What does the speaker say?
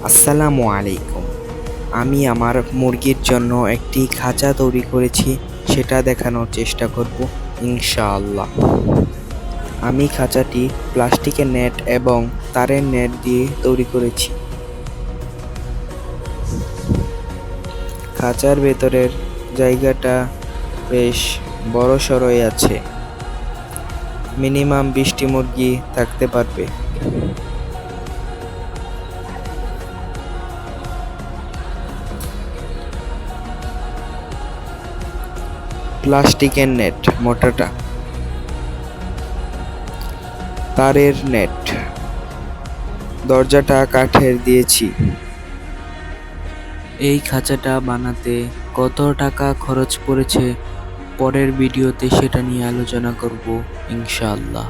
আসসালামু আলাইকুম। আমি আমার মুরগির জন্য একটি খাঁচা তৈরি করেছি, সেটা দেখানোর চেষ্টা করব ইনশাআল্লাহ। আমি খাঁচাটি প্লাস্টিকের নেট এবং তারের নেট দিয়ে তৈরি করেছি। খাঁচার ভেতরের জায়গাটা বেশ বড়সড়ই আছে। মিনিমাম 20টি মুরগি থাকতে পারবে। প্লাস্টিকের নেট মোটাটা, তারের নেট, দরজাটা কাঠের দিয়েছি। এই খাঁচাটা বানাতে কত টাকা খরচ পড়েছে পরের ভিডিওতে সেটা নিয়ে আলোচনা করব ইনশাআল্লাহ।